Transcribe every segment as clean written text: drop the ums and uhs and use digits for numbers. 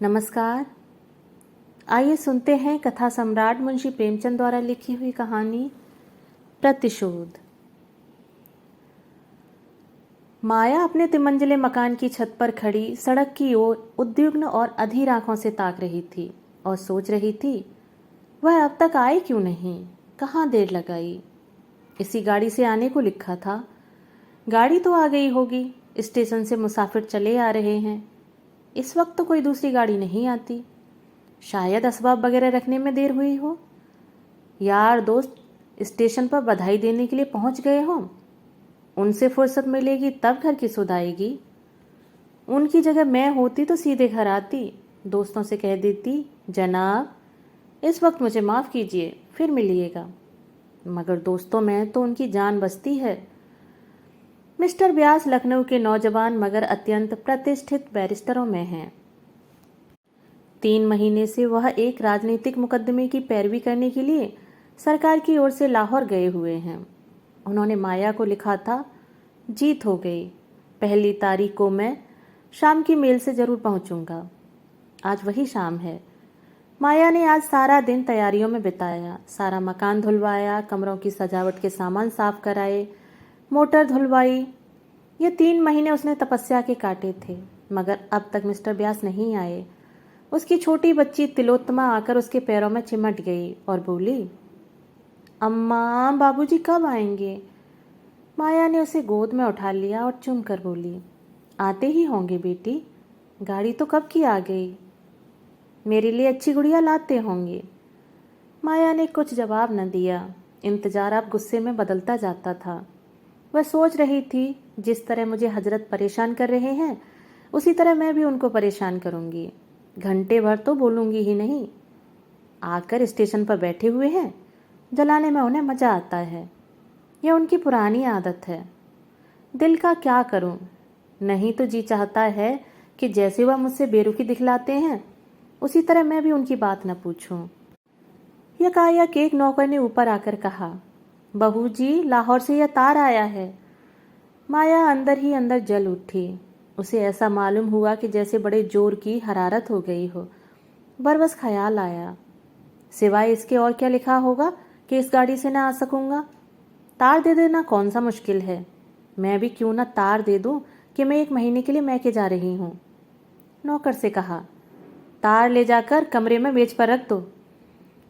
नमस्कार। आइए सुनते हैं कथा सम्राट मुंशी प्रेमचंद द्वारा लिखी हुई कहानी प्रतिशोध। माया अपने तिमंजिले मकान की छत पर खड़ी सड़क की ओर उद्विग्न और अधीर आंखों से ताक रही थी और सोच रही थी, वह अब तक आई क्यों नहीं, कहाँ देर लगाई। इसी गाड़ी से आने को लिखा था, गाड़ी तो आ गई होगी। स्टेशन से मुसाफिर चले आ रहे हैं। इस वक्त तो कोई दूसरी गाड़ी नहीं आती। शायद असबाब वगैरह रखने में देर हुई हो। यार दोस्त स्टेशन पर बधाई देने के लिए पहुंच गए हो, उनसे फुर्सत मिलेगी तब घर की सुध आएगी। उनकी जगह मैं होती तो सीधे घर आती, दोस्तों से कह देती, जनाब इस वक्त मुझे माफ़ कीजिए, फिर मिलिएगा। मगर दोस्तों में तो उनकी जान बसती है। मिस्टर व्यास लखनऊ के नौजवान मगर अत्यंत प्रतिष्ठित बैरिस्टरों में हैं। 3 महीने से वह एक राजनीतिक मुकदमे की पैरवी करने के लिए सरकार की ओर से लाहौर गए हुए हैं। उन्होंने माया को लिखा था, जीत हो गई, 1 तारीख को मैं शाम की मेल से जरूर पहुंचूंगा। आज वही शाम है। माया ने आज सारा दिन तैयारियों में बिताया। सारा मकान धुलवाया, कमरों की सजावट के सामान साफ कराए, मोटर धुलवाई। ये 3 महीने उसने तपस्या के काटे थे, मगर अब तक मिस्टर व्यास नहीं आए। उसकी छोटी बच्ची तिलोत्तमा आकर उसके पैरों में चिमट गई और बोली, अम्मा बाबूजी कब आएंगे। माया ने उसे गोद में उठा लिया और चूम कर बोली, आते ही होंगे बेटी, गाड़ी तो कब की आ गई। मेरे लिए अच्छी गुड़िया लाते होंगे। माया ने कुछ जवाब न दिया। इंतजार अब गुस्से में बदलता जाता था। वह सोच रही थी, जिस तरह मुझे हजरत परेशान कर रहे हैं उसी तरह मैं भी उनको परेशान करूंगी। घंटे भर तो बोलूंगी ही नहीं। आकर स्टेशन पर बैठे हुए हैं, जलाने में उन्हें मजा आता है। यह उनकी पुरानी आदत है। दिल का क्या करूं। नहीं तो जी चाहता है कि जैसे वह मुझसे बेरुखी दिखलाते हैं उसी तरह मैं भी उनकी बात न पूछूं। यकायक एक नौकर ने ऊपर आकर कहा, बहू जी लाहौर से यह तार आया है। माया अंदर ही अंदर जल उठी। उसे ऐसा मालूम हुआ कि जैसे बड़े जोर की हरारत हो गई हो। बरबस ख्याल आया, सिवाय इसके और क्या लिखा होगा कि इस गाड़ी से ना आ सकूंगा। तार दे देना कौन सा मुश्किल है। मैं भी क्यों ना तार दे दूं कि मैं 1 महीने के लिए मैके जा रही हूं। नौकर से कहा, तार ले जाकर कमरे में मेज पर रख दो।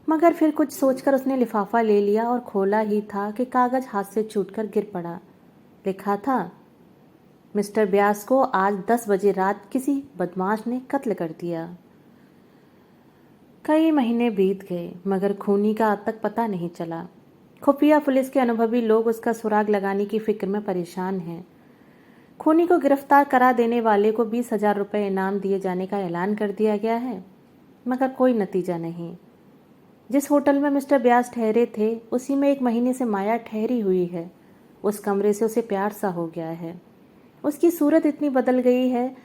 मगर फिर कुछ सोचकर उसने लिफाफा ले लिया और खोला ही था कि कागज हाथ से छूटकर गिर पड़ा। लिखा था, मिस्टर व्यास को आज 10 बजे रात किसी बदमाश ने कत्ल कर दिया। कई महीने बीत गए मगर खूनी का अब तक पता नहीं चला। खुफिया पुलिस के अनुभवी लोग उसका सुराग लगाने की फिक्र में परेशान हैं। खूनी को गिरफ्तार करा देने वाले को 20,000 रुपये इनाम दिए जाने का ऐलान कर दिया गया है, मगर कोई नतीजा नहीं। जिस होटल में मिस्टर व्यास ठहरे थे उसी में 1 महीने से माया ठहरी हुई है। उस कमरे से उसे प्यार सा हो गया है। उसकी सूरत इतनी बदल गई है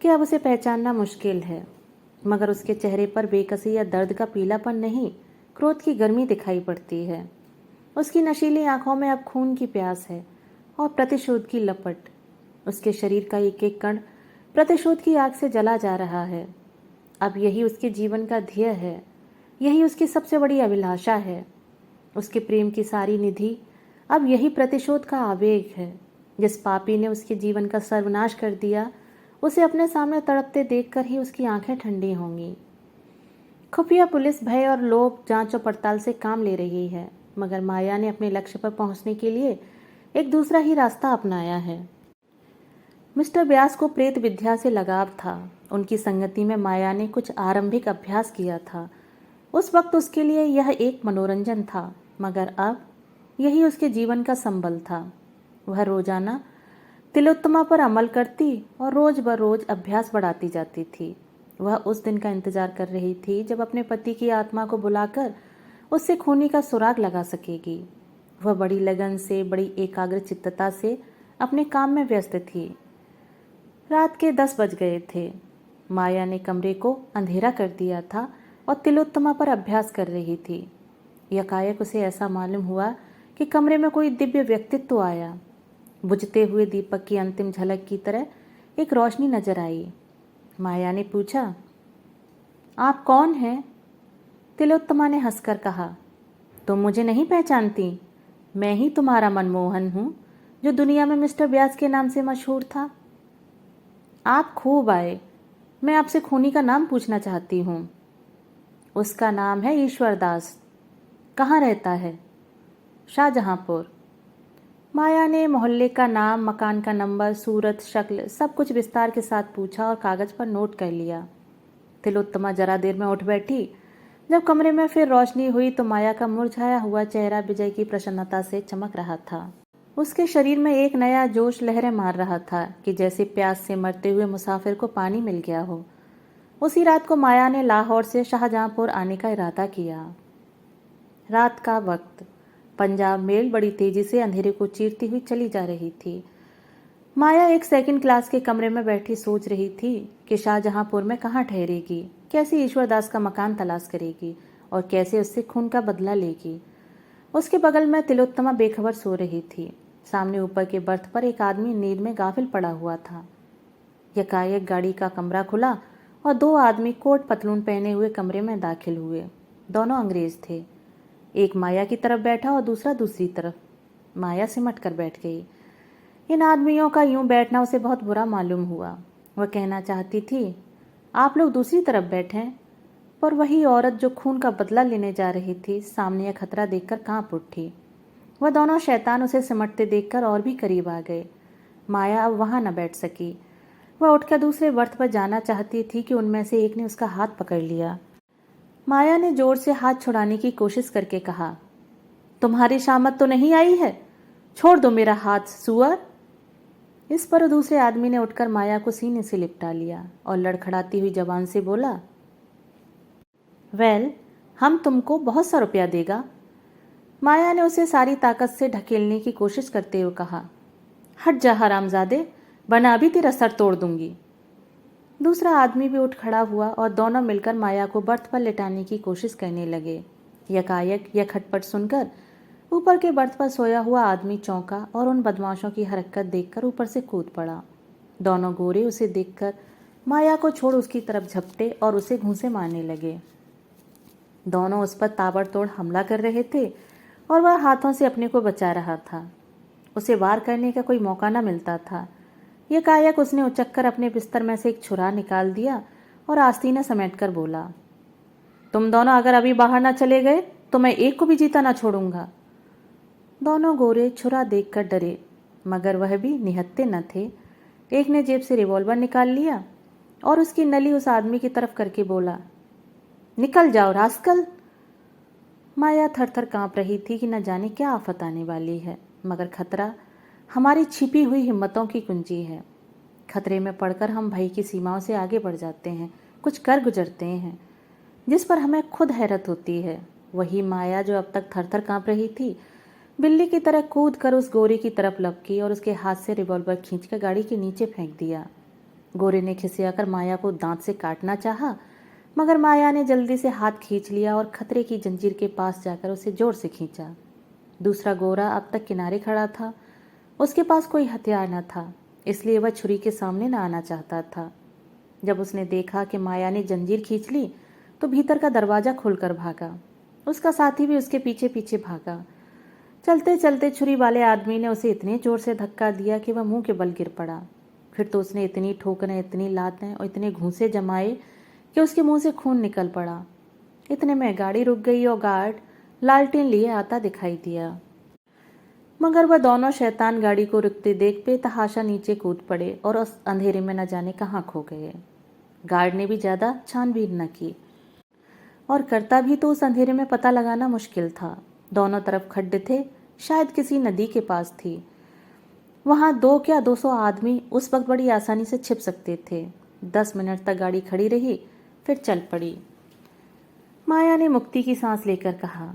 कि अब उसे पहचानना मुश्किल है। मगर उसके चेहरे पर बेकसी या दर्द का पीलापन नहीं, क्रोध की गर्मी दिखाई पड़ती है। उसकी नशीली आंखों में अब खून की प्यास है और प्रतिशोध की लपट। उसके शरीर का एक एक कण प्रतिशोध की आग से जला जा रहा है। अब यही उसके जीवन का ध्येय है, यही उसकी सबसे बड़ी अभिलाषा है। उसके प्रेम की सारी निधि अब यही प्रतिशोध का आवेग है। जिस पापी ने उसके जीवन का सर्वनाश कर दिया उसे अपने सामने तड़पते देखकर ही उसकी आंखें ठंडी होंगी। खुफिया पुलिस भय और लोभ जांच और पड़ताल से काम ले रही है, मगर माया ने अपने लक्ष्य पर पहुंचने के लिए एक दूसरा ही रास्ता अपनाया है। मिस्टर व्यास को प्रेत विद्या से लगाव था। उनकी संगति में माया ने कुछ आरंभिक अभ्यास किया था। उस वक्त उसके लिए यह एक मनोरंजन था, मगर अब यही उसके जीवन का संबल था। वह रोजाना तिलोत्तमा पर अमल करती और रोज बरोज अभ्यास बढ़ाती जाती थी। वह उस दिन का इंतजार कर रही थी जब अपने पति की आत्मा को बुलाकर उससे खूनी का सुराग लगा सकेगी। वह बड़ी लगन से, बड़ी एकाग्र चित्तता से अपने काम में व्यस्त थी। रात के 10 बज गए थे। माया ने कमरे को अंधेरा कर दिया था और तिलोत्तमा पर अभ्यास कर रही थी। यकायक उसे ऐसा मालूम हुआ कि कमरे में कोई दिव्य व्यक्तित्व आया। बुझते हुए दीपक की अंतिम झलक की तरह एक रोशनी नजर आई। माया ने पूछा, आप कौन हैं? तिलोत्तमा ने हंसकर कहा। तुम मुझे नहीं पहचानती? मैं ही तुम्हारा मनमोहन हूँ, जो दुनिया में मिस्टर व्यास के नाम से मशहूर था। आप खूब आए। मैं आपसे खूनी का नाम पूछना चाहती हूँ। उसका नाम है ईश्वर दास। कहाँ रहता है? शाहजहांपुर। माया ने मोहल्ले का नाम, मकान का नंबर, सूरत, शक्ल सब कुछ विस्तार के साथ पूछा और कागज पर नोट कर लिया। तिलोत्तमा जरा देर में उठ बैठी। जब कमरे में फिर रोशनी हुई तो माया का मुरझाया हुआ चेहरा विजय की प्रसन्नता से चमक रहा था। उसके शरीर में एक नया जोश लहरें मार रहा था कि जैसे प्यास से मरते हुए मुसाफिर को पानी मिल गया हो। उसी रात को माया ने लाहौर से शाहजहांपुर आने का इरादा किया। रात का वक्त। पंजाब मेल बड़ी तेजी से अंधेरे को चीरती हुई चली जा रही थी। माया एक सेकंड क्लास के कमरे में बैठी सोच रही थी कि शाहजहांपुर में कहाँ ठहरेगी, कैसे ईश्वरदास का मकान तलाश करेगी और कैसे उससे खून का बदला लेगी। उसके बगल में तिलोत्तमा बेखबर सो रही थी। सामने ऊपर के बर्थ पर एक आदमी नींद में गाफिल पड़ा हुआ था। यकायक गाड़ी का कमरा खुला और दो आदमी कोट पतलून पहने हुए कमरे में दाखिल हुए। दोनों अंग्रेज थे। एक माया की तरफ बैठा और दूसरा दूसरी तरफ। माया सिमट कर बैठ गई। इन आदमियों का यूं बैठना उसे बहुत बुरा मालूम हुआ। वह कहना चाहती थी, आप लोग दूसरी तरफ बैठें, पर वही औरत जो खून का बदला लेने जा रही थी सामने यह खतरा देखकर कांप उठी। वह दोनों शैतान उसे सिमटते देखकर और भी करीब आ गए। माया अब वहां न बैठ सकी। वह उठकर दूसरे बर्थ पर जाना चाहती थी कि उनमें से एक ने उसका हाथ पकड़ लिया। माया ने जोर से हाथ छुड़ाने की कोशिश करके कहा, तुम्हारी शामत तो नहीं आई है? छोड़ दो मेरा हाथ, सुअर। इस पर दूसरे आदमी ने उठकर माया को सीने से लिपटा लिया और लड़खड़ाती हुई जबान से बोला, वेल, हम तुमको बहुत सा रुपया देगा। माया ने उसे सारी ताकत से ढकेलने की कोशिश करते हुए कहा, हट जा हरामजादे, वरना अभी तेरा सर तोड़ दूंगी। दूसरा आदमी भी उठ खड़ा हुआ और दोनों मिलकर माया को बर्थ पर लेटाने की कोशिश करने लगे। यकायक यह खटपट सुनकर ऊपर के बर्थ पर सोया हुआ आदमी चौंका और उन बदमाशों की हरकत देखकर ऊपर से कूद पड़ा। दोनों गोरे उसे देखकर माया को छोड़ उसकी तरफ झपटे और उसे घूंसे मारने लगे। दोनों उस पर ताबड़तोड़ हमला कर रहे थे और वह हाथों से अपने को बचा रहा था। उसे वार करने का कोई मौका न मिलता था। यकायक उसने उचक्कर अपने बिस्तर में से एक छुरा निकाल दिया और आस्तीन समेट कर बोला, तुम दोनों अगर अभी बाहर न चले गए तो मैं एक को भी जीता न छोड़ूंगा। दोनों गोरे छुरा देखकर डरे, मगर वह भी निहत्थे न थे। एक ने जेब से रिवॉल्वर निकाल लिया और उसकी नली उस आदमी की तरफ करके बोला, निकल जाओ रास्कल। माया थर-थर कांप रही थी कि न जाने क्या आफत आने वाली है, मगर खतरा हमारी छिपी हुई हिम्मतों की कुंजी है। खतरे में पड़कर हम भय की सीमाओं से आगे बढ़ जाते हैं, कुछ कर गुजरते हैं, जिस पर हमें खुद हैरत होती है। वही माया जो अब तक थर-थर कांप रही थी, बिल्ली की तरह कूद कर उस गोरे की तरफ लपकी और उसके हाथ से रिवॉल्वर खींचकर गाड़ी के नीचे फेंक दिया। गोरे ने खिसियाकर माया को दांत से काटना चाहा, मगर माया ने जल्दी से हाथ खींच लिया और खतरे की जंजीर के पास जाकर उसे जोर से खींचा। दूसरा गोरा अब तक किनारे खड़ा था। उसके पास कोई हथियार न था, इसलिए वह छुरी के सामने न आना चाहता था। जब उसने देखा कि माया ने जंजीर खींच ली तो भीतर का दरवाजा खुलकर भागा। उसका साथी भी उसके पीछे पीछे भागा। चलते चलते छुरी वाले आदमी ने उसे इतने जोर से धक्का दिया कि वह मुंह के बल गिर पड़ा। फिर तो उसने इतनी ठोकरें, इतनी लातें और इतने घूंसे जमाए कि उसके मुंह से खून निकल पड़ा। इतने में गाड़ी रुक गई और गार्ड लालटेन लिए आता दिखाई दिया, मगर वह दोनों शैतान गाड़ी को रुकते देख बेतहाशा नीचे कूद पड़े और उस अंधेरे में न जाने कहाँ खो गए। गार्ड ने भी ज्यादा छानबीन न की, और करता भी तो उस अंधेरे में पता लगाना मुश्किल था। दोनों तरफ खड्डे थे, शायद किसी नदी के पास थी। वहां 2 क्या 200 आदमी उस वक्त बड़ी आसानी से छिप सकते थे। 10 मिनट तक गाड़ी खड़ी रही, फिर चल पड़ी। माया ने मुक्ति की सांस लेकर कहा,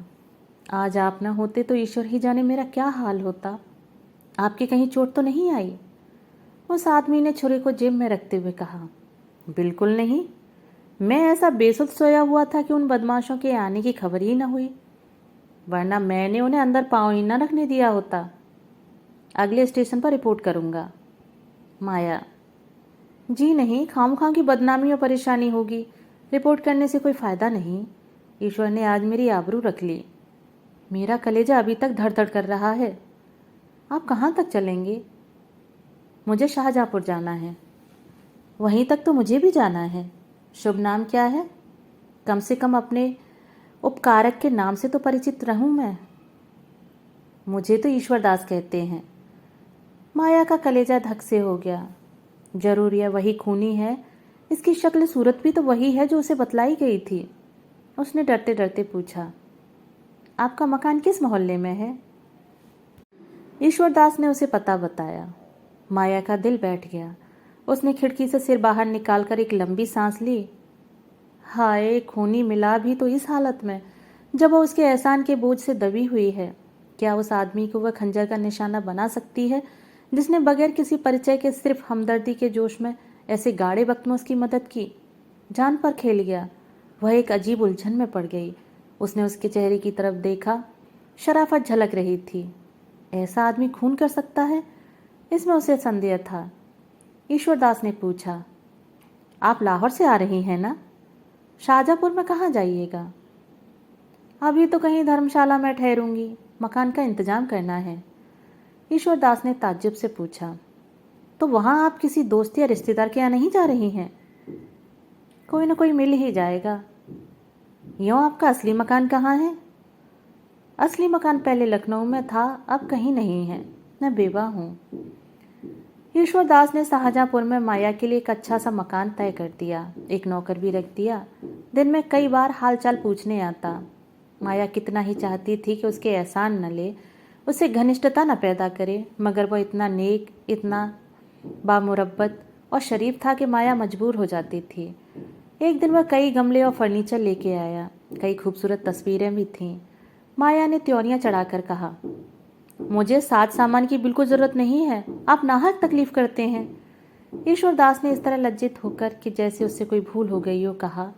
आज आप न होते तो ईश्वर ही जाने मेरा क्या हाल होता। आपके कहीं चोट तो नहीं आई? उस आदमी ने छुरी को जेब में रखते हुए कहा, बिल्कुल नहीं। मैं ऐसा बेसुध सोया हुआ था कि उन बदमाशों के आने की खबर ही न हुई, वरना मैंने उन्हें अंदर पांव ही न रखने दिया होता। अगले स्टेशन पर रिपोर्ट करूंगा। माया, जी नहीं, खामखां की बदनामी और परेशानी होगी। रिपोर्ट करने से कोई फ़ायदा नहीं। ईश्वर ने आज मेरी आबरू रख ली। मेरा कलेजा अभी तक धड़ धड़ कर रहा है। आप कहाँ तक चलेंगे? मुझे शाहजहाँपुर जाना है। वहीं तक तो मुझे भी जाना है। शुभ नाम क्या है? कम से कम अपने उपकारक के नाम से तो परिचित रहूं मैं। मुझे तो ईश्वरदास कहते हैं। माया का कलेजा धक से हो गया। जरूर यह वही खूनी है। इसकी शक्ल सूरत भी तो वही है जो उसे बतलाई गई थी। उसने डरते डरते पूछा, आपका मकान किस मोहल्ले में है? ईश्वरदास ने उसे पता बताया। माया का दिल बैठ गया। उसने खिड़की से सिर बाहर निकालकर एक लंबी सांस ली। हाय, खूनी मिला भी तो इस हालत में, जब वह उसके एहसान के बोझ से दबी हुई है। क्या उस आदमी को वह खंजर का निशाना बना सकती है जिसने बगैर किसी परिचय के सिर्फ हमदर्दी के जोश में ऐसे गाढ़े वक्त में उसकी मदद की? जान पर खेल गया। वह एक अजीब उलझन में पड़ गई। उसने उसके चेहरे की तरफ देखा। शराफत झलक रही थी। ऐसा आदमी खून कर सकता है? इसमें उसे संदेह था। ईश्वरदास ने पूछा, आप लाहौर से आ रही हैं ना? शाहजहाँपुर में कहाँ जाइएगा? अभी तो कहीं धर्मशाला में ठहरूंगी। मकान का इंतजाम करना है। ईश्वरदास ने ताज्जुब से पूछा, तो वहाँ आप किसी दोस्त या रिश्तेदार के यहाँ नहीं जा रही हैं? कोई ना कोई मिल ही जाएगा। यूँ आपका असली मकान कहाँ है? असली मकान पहले लखनऊ में था, अब कहीं नहीं है। मैं बेवा हूँ। ईश्वरदास ने शाहजहाँपुर में माया के लिए एक अच्छा सा मकान तय कर दिया। एक नौकर भी रख दिया। दिन में कई बार हालचाल पूछने आता। माया कितना ही चाहती थी कि उसके एहसान न ले, उससे घनिष्ठता न पैदा करे, मगर वह इतना नेक, इतना बामुरब्बत और शरीफ था कि माया मजबूर हो जाती थी। एक दिन वह कई गमले और फर्नीचर लेके आया। कई खूबसूरत तस्वीरें भी थीं। माया ने त्योरियां चढ़ाकर कहा, मुझे साज सामान की बिल्कुल ज़रूरत नहीं है, आप नाहक तकलीफ करते हैं। ईश्वरदास ने इस तरह लज्जित होकर कि जैसे उससे कोई भूल हो गई हो कहा,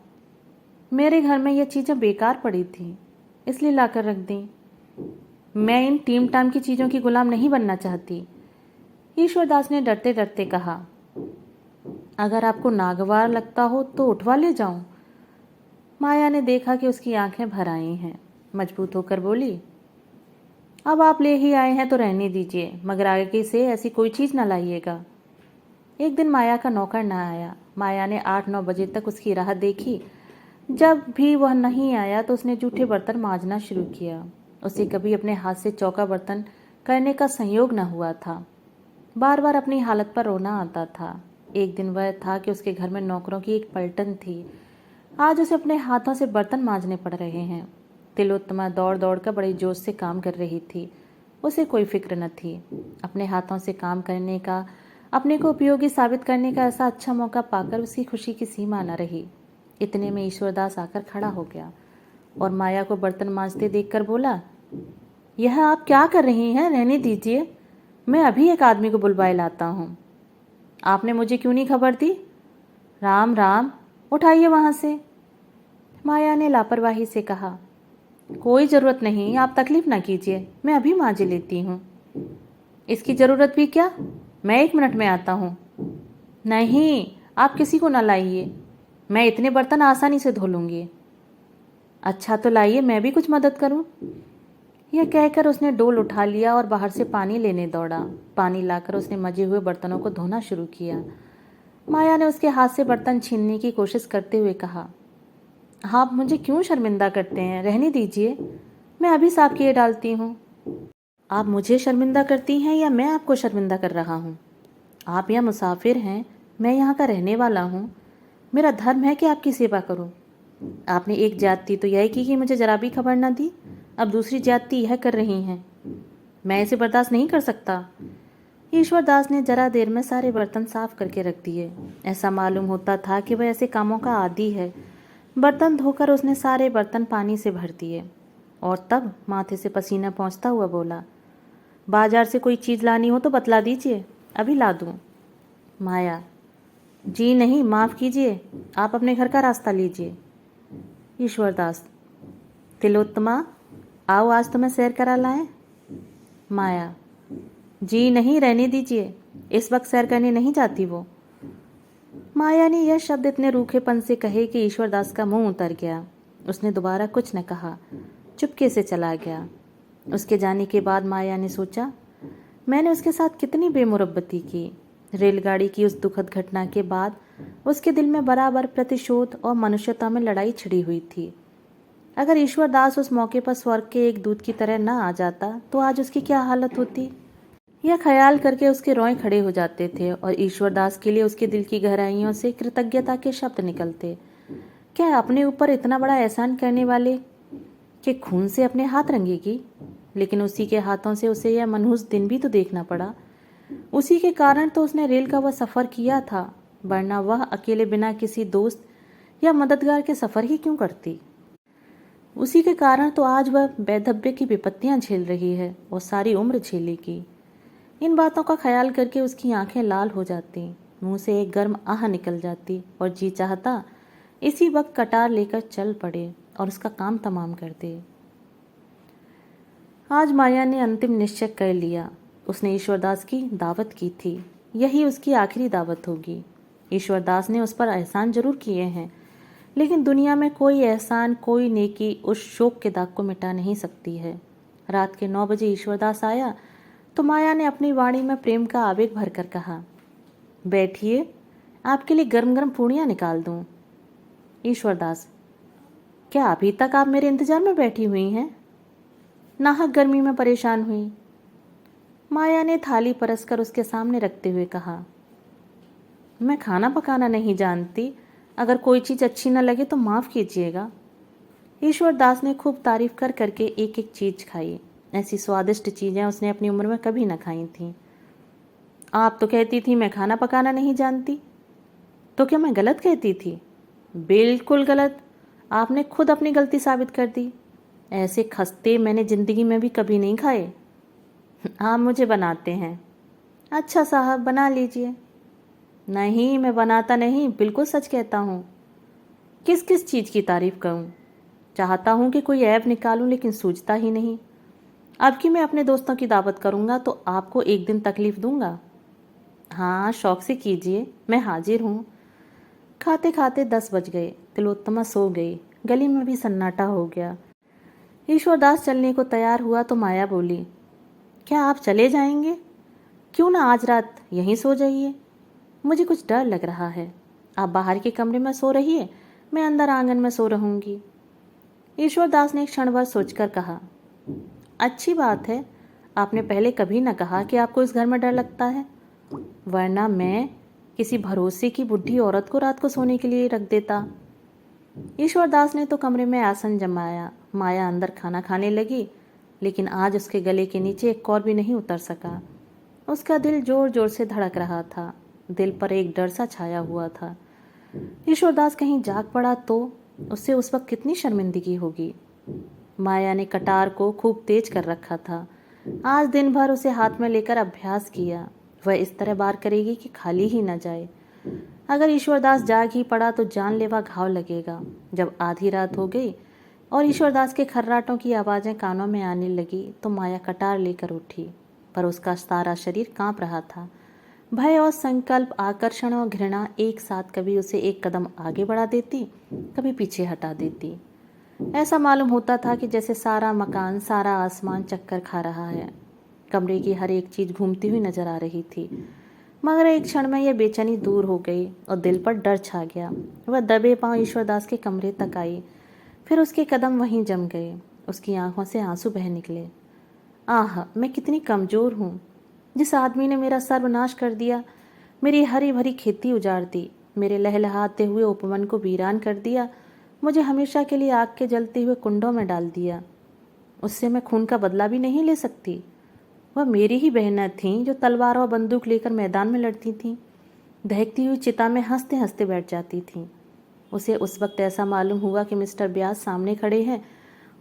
मेरे घर में ये चीज़ें बेकार पड़ी थी, इसलिए लाकर रख दी। मैं इन टीम टाम की चीज़ों की गुलाम नहीं बनना चाहती। ईश्वरदास ने डरते डरते कहा, अगर आपको नागवार लगता हो तो उठवा ले जाऊं। माया ने देखा कि उसकी आंखें भर आई हैं। मजबूत होकर बोली, अब आप ले ही आए हैं तो रहने दीजिए, मगर आगे से ऐसी कोई चीज़ न लाइएगा। एक दिन माया का नौकर न आया। माया ने 8-9 बजे तक उसकी राह देखी। जब भी वह नहीं आया तो उसने जूठे बर्तन मांजना शुरू किया। उसे कभी अपने हाथ से चौका बर्तन करने का संयोग न हुआ था। बार बार अपनी हालत पर रोना आता था। एक दिन वह था कि उसके घर में नौकरों की एक पलटन थी। आज उसे अपने हाथों से बर्तन मांजने पड़ रहे हैं। तिलोत्तमा दौड़ दौड़ कर बड़े जोश से काम कर रही थी। उसे कोई फिक्र न थी। अपने हाथों से काम करने का, अपने को उपयोगी साबित करने का ऐसा अच्छा मौका पाकर उसकी खुशी की सीमा न रही। इतने में ईश्वरदास आकर खड़ा हो गया और माया को बर्तन मांजते देखकर बोला, यह आप क्या कर रही हैं? रहने दीजिए, मैं अभी एक आदमी को बुलवाए लाता हूँ। आपने मुझे क्यों नहीं खबर दी? राम राम, उठाइए वहाँ से। माया ने लापरवाही से कहा, कोई ज़रूरत नहीं, आप तकलीफ ना कीजिए, मैं अभी मांज लेती हूँ। इसकी ज़रूरत भी क्या? मैं 1 मिनट में आता हूँ। नहीं, आप किसी को ना लाइए, मैं इतने बर्तन आसानी से धो लूँगी। अच्छा तो लाइए, मैं भी कुछ मदद करूँ। यह कहकर उसने डोल उठा लिया और बाहर से पानी लेने दौड़ा। पानी लाकर उसने मजे हुए बर्तनों को धोना शुरू किया। माया ने उसके हाथ से बर्तन छीनने की कोशिश करते हुए कहा, आप मुझे क्यों शर्मिंदा करते हैं? रहने दीजिए, मैं अभी साफ किए डालती हूँ। आप मुझे शर्मिंदा करती हैं या मैं आपको शर्मिंदा कर रहा हूँ? आप यहाँ मुसाफिर हैं, मैं यहाँ का रहने वाला हूँ। मेरा धर्म है कि आपकी सेवा करूँ। आपने एक ज्यादती तो यह की कि मुझे जरा भी खबर न दी, अब दूसरी ज्यादती यह कर रही हैं। मैं इसे बर्दाश्त नहीं कर सकता। ईश्वरदास ने जरा देर में सारे बर्तन साफ करके रख दिए। ऐसा मालूम होता था कि वह ऐसे कामों का आदी है। बर्तन धोकर उसने सारे बर्तन पानी से भर दिए और तब माथे से पसीना पहुँचता हुआ बोला, बाजार से कोई चीज़ लानी हो तो बतला दीजिए, अभी ला दूँ। माया, जी नहीं, माफ़ कीजिए, आप अपने घर का रास्ता लीजिए। ईश्वरदास, तिलोत्तमा, आओ आज तुम्हें सैर करा लाएं। माया, जी नहीं, रहने दीजिए, इस वक्त सैर करने नहीं जाती वो। माया ने यह शब्द इतने रूखेपन से कहे कि ईश्वरदास का मुंह उतर गया। उसने दोबारा कुछ न कहा, चुपके से चला गया। उसके जाने के बाद माया ने सोचा, मैंने उसके साथ कितनी बेमुरब्बती की। रेलगाड़ी की उस दुखद घटना के बाद उसके दिल में बराबर प्रतिशोध और मनुष्यता में लड़ाई छिड़ी हुई थी। अगर ईश्वरदास उस मौके पर स्वर्ग के एक दूत की तरह न आ जाता तो आज उसकी क्या हालत होती। यह ख्याल करके उसके रोए खड़े हो जाते थे और ईश्वरदास के लिए उसके दिल की गहराइयों से कृतज्ञता के शब्द निकलते। क्या अपने ऊपर इतना बड़ा एहसान करने वाले के खून से अपने हाथ रंगेगी? लेकिन उसी के हाथों से उसे यह मनहूस दिन भी तो देखना पड़ा। उसी के कारण तो उसने रेल का वह सफ़र किया था, वरना वह अकेले बिना किसी दोस्त या मददगार के सफ़र ही क्यों करती। उसी के कारण तो आज वह वैधव्य की विपत्तियां झेल रही है और सारी उम्र झेलेगी। इन बातों का ख्याल करके उसकी आंखें लाल हो जाती, मुंह से एक गर्म आह निकल जाती और जी चाहता इसी वक्त कटार लेकर चल पड़े और उसका काम तमाम कर दे। आज माया ने अंतिम निश्चय कर लिया। उसने ईश्वरदास की दावत की थी, यही उसकी आखिरी दावत होगी। ईश्वरदास ने उस पर एहसान जरूर किए हैं, लेकिन दुनिया में कोई एहसान, कोई नेकी उस शोक के दाग को मिटा नहीं सकती है। रात के 9 बजे ईश्वरदास आया तो माया ने अपनी वाणी में प्रेम का आवेग भरकर कहा, बैठिए, आपके लिए गर्म गर्म पूड़ियाँ निकाल दूं। ईश्वरदास, क्या अभी तक आप मेरे इंतजार में बैठी हुई हैं? नाहक गर्मी में परेशान हुई। माया ने थाली परसकर उसके सामने रखते हुए कहा, मैं खाना पकाना नहीं जानती, अगर कोई चीज़ अच्छी न लगे तो माफ़ कीजिएगा। ईश्वरदास ने खूब तारीफ कर करके एक एक चीज़ खाई। ऐसी स्वादिष्ट चीज़ें उसने अपनी उम्र में कभी न खाई थीं। आप तो कहती थी मैं खाना पकाना नहीं जानती, तो क्या मैं गलत कहती थी? बिल्कुल गलत। आपने खुद अपनी गलती साबित कर दी। ऐसे खस्ते मैंने ज़िंदगी में भी कभी नहीं खाए। आप मुझे बनाते हैं। अच्छा साहब, बना लीजिए। नहीं, मैं बनाता नहीं, बिल्कुल सच कहता हूँ। किस किस चीज़ की तारीफ करूँ? चाहता हूँ कि कोई ऐब निकालूं, लेकिन सूझता ही नहीं। अब कि मैं अपने दोस्तों की दावत करूँगा तो आपको एक दिन तकलीफ़ दूंगा। हाँ, शौक से कीजिए, मैं हाजिर हूँ। खाते खाते 10 बज गए। तिलोत्तमा सो गई। गली में भी सन्नाटा हो गया। ईश्वरदास चलने को तैयार हुआ तो माया बोली, क्या आप चले जाएंगे? क्यों ना आज रात यहीं सो जाइए। मुझे कुछ डर लग रहा है। आप बाहर के कमरे में सो रहिए, मैं अंदर आंगन में सो रहूंगी। ईश्वरदास ने एक क्षण भर सोचकर कहा, अच्छी बात है। आपने पहले कभी न कहा कि आपको इस घर में डर लगता है, वरना मैं किसी भरोसे की बुढ़ी औरत को रात को सोने के लिए रख देता। ईश्वरदास ने तो कमरे में आसन जमाया। माया अंदर खाना खाने लगी, लेकिन आज उसके गले के नीचे एक कौर भी नहीं उतर सका। उसका दिल जोर जोर से धड़क रहा था। दिल पर एक डर सा छाया हुआ था। ईश्वरदास कहीं जाग पड़ा तो उससे उस वक्त कितनी शर्मिंदगी होगी। माया ने कटार को खूब तेज कर रखा था। आज दिन भर उसे हाथ में लेकर अभ्यास किया। वह इस तरह बार करेगी कि खाली ही न जाए। अगर ईश्वरदास जाग ही पड़ा तो जानलेवा घाव लगेगा। जब आधी रात हो गई और ईश्वरदास के खर्राटों की आवाज़ें कानों में आने लगी तो माया कटार लेकर उठी, पर उसका सारा शरीर कांप रहा था। भय और संकल्प, आकर्षण और घृणा एक साथ कभी उसे एक कदम आगे बढ़ा देती, कभी पीछे हटा देती। ऐसा मालूम होता था कि जैसे सारा मकान, सारा आसमान चक्कर खा रहा है। कमरे की हर एक चीज़ घूमती हुई नजर आ रही थी। मगर एक क्षण में यह बेचैनी दूर हो गई और दिल पर डर छा गया। वह दबे पांव ईश्वरदास के कमरे तक आई, फिर उसके कदम वहीं जम गए। उसकी आंखों से आंसू बह निकले। आह, मैं कितनी कमज़ोर हूँ। जिस आदमी ने मेरा सर्वनाश कर दिया, मेरी हरी भरी खेती उजाड़ दी, मेरे लहलहाते हुए उपवन को वीरान कर दिया, मुझे हमेशा के लिए आग के जलते हुए कुंडों में डाल दिया, उससे मैं खून का बदला भी नहीं ले सकती। वह मेरी ही बहनें थीं जो तलवार और बंदूक लेकर मैदान में लड़ती थीं, दहकती हुई चिता में हंसते हंसते बैठ जाती थीं। उसे उस वक्त ऐसा मालूम हुआ कि मिस्टर ब्यास सामने खड़े हैं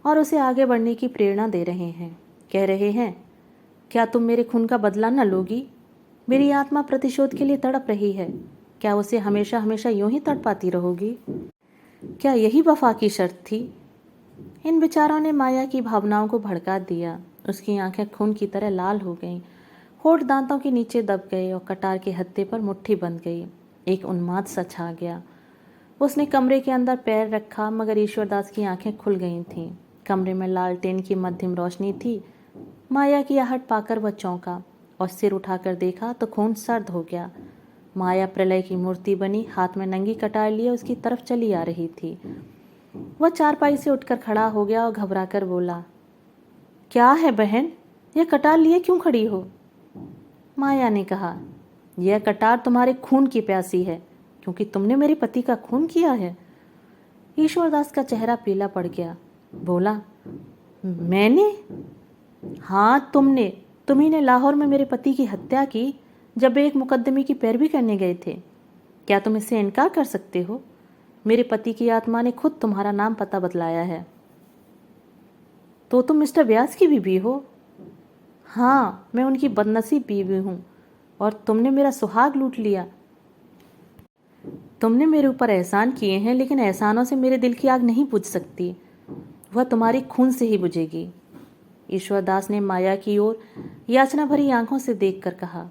और उसे आगे बढ़ने की प्रेरणा दे रहे हैं। कह रहे हैं, क्या तुम मेरे खून का बदला न लोगी? मेरी आत्मा प्रतिशोध के लिए तड़प रही है। क्या उसे हमेशा हमेशा यूं ही तड़पाती रहोगी? क्या यही वफा की शर्त थी? इन विचारों ने माया की भावनाओं को भड़का दिया। उसकी आंखें खून की तरह लाल हो गईं, होठ दांतों के नीचे दब गए और कटार के हत्थे पर मुट्ठी बंध गई। एक उन्माद सा छा गया। उसने कमरे के अंदर पैर रखा मगर ईश्वरदास की आंखें खुल गई थीं। कमरे में लालटेन की मध्यम रोशनी थी। माया की आहट पाकर वह चौंका और सिर उठाकर देखा तो खून सर्द हो गया। माया प्रलय की मूर्ति बनी, हाथ में नंगी कटार लिए उसकी तरफ चली आ रही थी। वह चारपाई से उठकर खड़ा हो गया और घबराकर बोला, क्या है बहन, यह कटार लिए क्यों खड़ी हो? माया ने कहा, यह कटार तुम्हारे खून की प्यासी है, क्योंकि तुमने मेरे पति का खून किया है। ईश्वरदास का चेहरा पीला पड़ गया। बोला, मैंने? हाँ, तुम्ही ने लाहौर में मेरे पति की हत्या की जब वे एक मुकदमे की पैरवी करने गए थे। क्या तुम इससे इनकार कर सकते हो? मेरे पति की आत्मा ने खुद तुम्हारा नाम पता बतलाया है। तो तुम मिस्टर व्यास की बीवी हो? हाँ, मैं उनकी बदनसीब बीवी हूँ और तुमने मेरा सुहाग लूट लिया। तुमने मेरे ऊपर एहसान किए हैं, लेकिन एहसानों से मेरे दिल की आग नहीं बुझ सकती। वह तुम्हारी खून से ही बुझेगी। ईश्वरदास ने माया की ओर याचना भरी आंखों से देखकर कहा,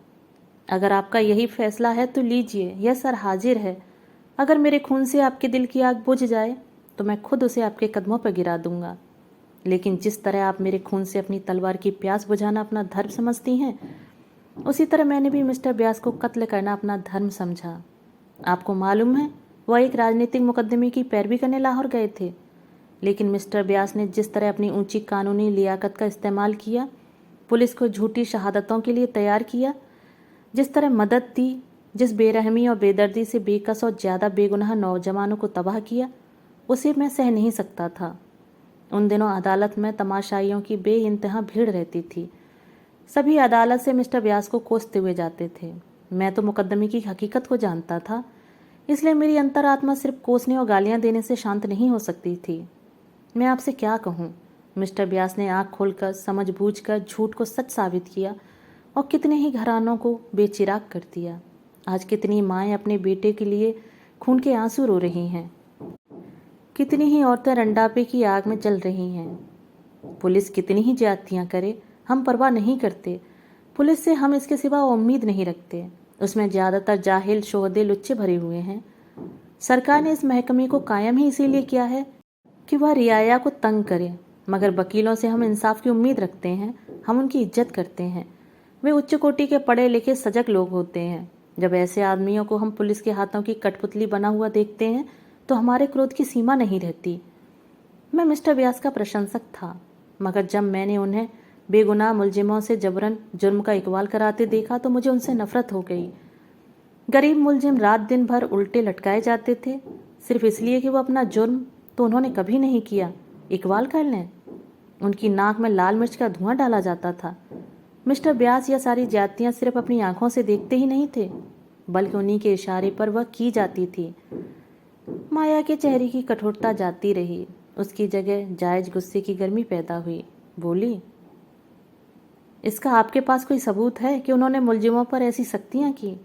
अगर आपका यही फैसला है तो लीजिए, यह सर हाजिर है। अगर मेरे खून से आपके दिल की आग बुझ जाए तो मैं खुद उसे आपके कदमों पर गिरा दूंगा। लेकिन जिस तरह आप मेरे खून से अपनी तलवार की प्यास बुझाना अपना धर्म समझती हैं, उसी तरह मैंने भी मिस्टर व्यास को कत्ल करना अपना धर्म समझा। आपको मालूम है, वह एक राजनीतिक मुकदमे की पैरवी करने लाहौर गए थे, लेकिन मिस्टर व्यास ने जिस तरह अपनी ऊंची कानूनी लियाकत का इस्तेमाल किया, पुलिस को झूठी शहादतों के लिए तैयार किया, जिस तरह मदद दी, जिस बेरहमी और बेदर्दी से बेकस और ज़्यादा बेगुनाह नौजवानों को तबाह किया, उसे मैं सह नहीं सकता था। उन दिनों अदालत में तमाशाइयों की बेइंतहा भीड़ रहती थी। सभी अदालत से मिस्टर व्यास को कोसते हुए जाते थे। मैं तो मुकदमे की हकीकत को जानता था, इसलिए मेरी अंतरात्मा सिर्फ कोसने और गालियां देने से शांत नहीं हो सकती थी। मैं आपसे क्या कहूँ, मिस्टर व्यास ने आँख खोलकर समझ बूझकर झूठ को सच साबित किया और कितने ही घरानों को बेचिराग कर दिया। आज कितनी माएँ अपने बेटे के लिए खून के आंसू रो रही हैं। कितनी ही औरतें रंडापे की आग में जल रही हैं। पुलिस कितनी ही ज्यादतियाँ करे, हम परवाह नहीं करते। पुलिस से हम इसके सिवा उम्मीद नहीं रखते। उसमें ज़्यादातर जाहिल शोहदे लुच्चे भरे हुए हैं। सरकार ने इस महकमे को कायम ही इसीलिए किया है कि वह रियाया को तंग करे, मगर वकीलों से हम इंसाफ की उम्मीद रखते हैं। हम उनकी इज्जत करते हैं। वे उच्च कोटि के पढ़े लिखे सजग लोग होते हैं। जब ऐसे आदमियों को हम पुलिस के हाथों की कठपुतली बना हुआ देखते हैं तो हमारे क्रोध की सीमा नहीं रहती। मैं मिस्टर व्यास का प्रशंसक था, मगर जब मैंने उन्हें बेगुनाह मुलजिमों से जबरन जुर्म का इकबाल कराते देखा तो मुझे उनसे नफरत हो गई। गरीब मुलजिम रात दिन भर उल्टे लटकाए जाते थे, सिर्फ इसलिए कि वो अपना जुर्म तो उन्होंने कभी नहीं किया, इकबाल कर लें। उनकी नाक में लाल मिर्च का धुआं डाला जाता था। मिस्टर व्यास यह सारी जातियाँ सिर्फ अपनी आंखों से देखते ही नहीं थे, बल्कि उन्हीं के इशारे पर वह की जाती थी। माया के चेहरे की कठोरता जाती रही, उसकी जगह जायज गुस्से की गर्मी पैदा हुई। बोली, इसका आपके पास कोई सबूत है कि उन्होंने मुलजिमों पर ऐसी सख्तियां की?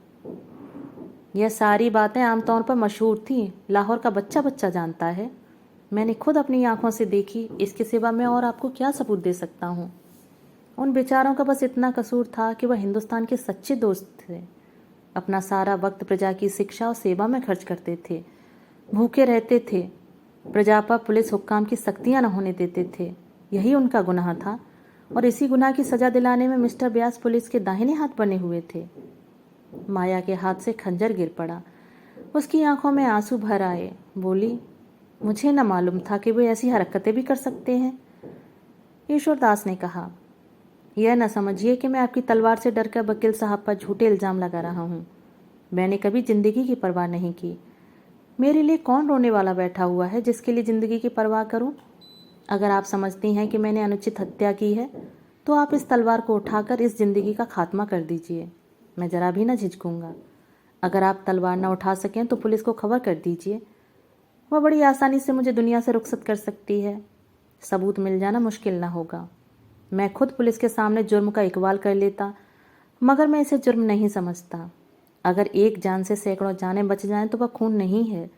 यह सारी बातें आमतौर पर मशहूर थी, लाहौर का बच्चा बच्चा जानता है। मैंने खुद अपनी आंखों से देखी, इसके सिवा मैं और आपको क्या सबूत दे सकता हूँ? उन बेचारों का बस इतना कसूर था कि वह हिंदुस्तान के सच्चे दोस्त थे। अपना सारा वक्त प्रजा की शिक्षा और सेवा में खर्च करते थे, भूखे रहते थे, प्रजा पर पुलिस हुक्काम की सख्तियां न होने देते थे। यही उनका गुनाह था और इसी गुनाह की सजा दिलाने में मिस्टर व्यास पुलिस के दाहिने हाथ बने हुए थे। माया के हाथ से खंजर गिर पड़ा। उसकी आंखों में आंसू भर आए। बोली, मुझे न मालूम था कि वे ऐसी हरकतें भी कर सकते हैं। ईश्वरदास ने कहा, यह न समझिए कि मैं आपकी तलवार से डरकर वकील साहब पर झूठे इल्ज़ाम लगा रहा हूँ। मैंने कभी जिंदगी की परवाह नहीं की। मेरे लिए कौन रोने वाला बैठा हुआ है जिसके लिए ज़िंदगी की परवाह करूं? अगर आप समझती हैं कि मैंने अनुचित हत्या की है तो आप इस तलवार को उठाकर इस ज़िंदगी का खात्मा कर दीजिए। मैं ज़रा भी न झिझकूंगा। अगर आप तलवार न उठा सकें तो पुलिस को खबर कर दीजिए। वह बड़ी आसानी से मुझे दुनिया से रुखसत कर सकती है। सबूत मिल जाना मुश्किल न होगा। मैं खुद पुलिस के सामने जुर्म का इकबाल कर लेता, मगर मैं इसे जुर्म नहीं समझता। अगर एक जान से सैकड़ों जानें बच जाएं तो वह खून नहीं है।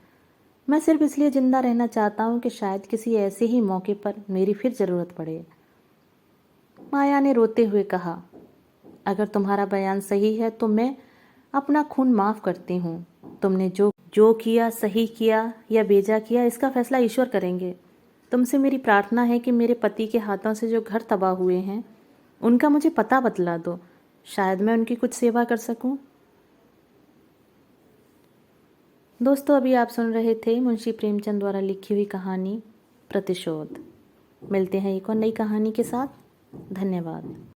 मैं सिर्फ इसलिए जिंदा रहना चाहता हूं कि शायद किसी ऐसे ही मौके पर मेरी फिर जरूरत पड़े। माया ने रोते हुए कहा, अगर तुम्हारा बयान सही है तो मैं अपना खून माफ़ करती हूँ। तुमने जो जो किया, सही किया या बेजा किया, इसका फैसला ईश्वर करेंगे। तुमसे मेरी प्रार्थना है कि मेरे पति के हाथों से जो घर तबाह हुए हैं उनका मुझे पता बतला दो, शायद मैं उनकी कुछ सेवा कर सकूं। दोस्तों, अभी आप सुन रहे थे मुंशी प्रेमचंद द्वारा लिखी हुई कहानी प्रतिशोध। मिलते हैं एक और नई कहानी के साथ। धन्यवाद।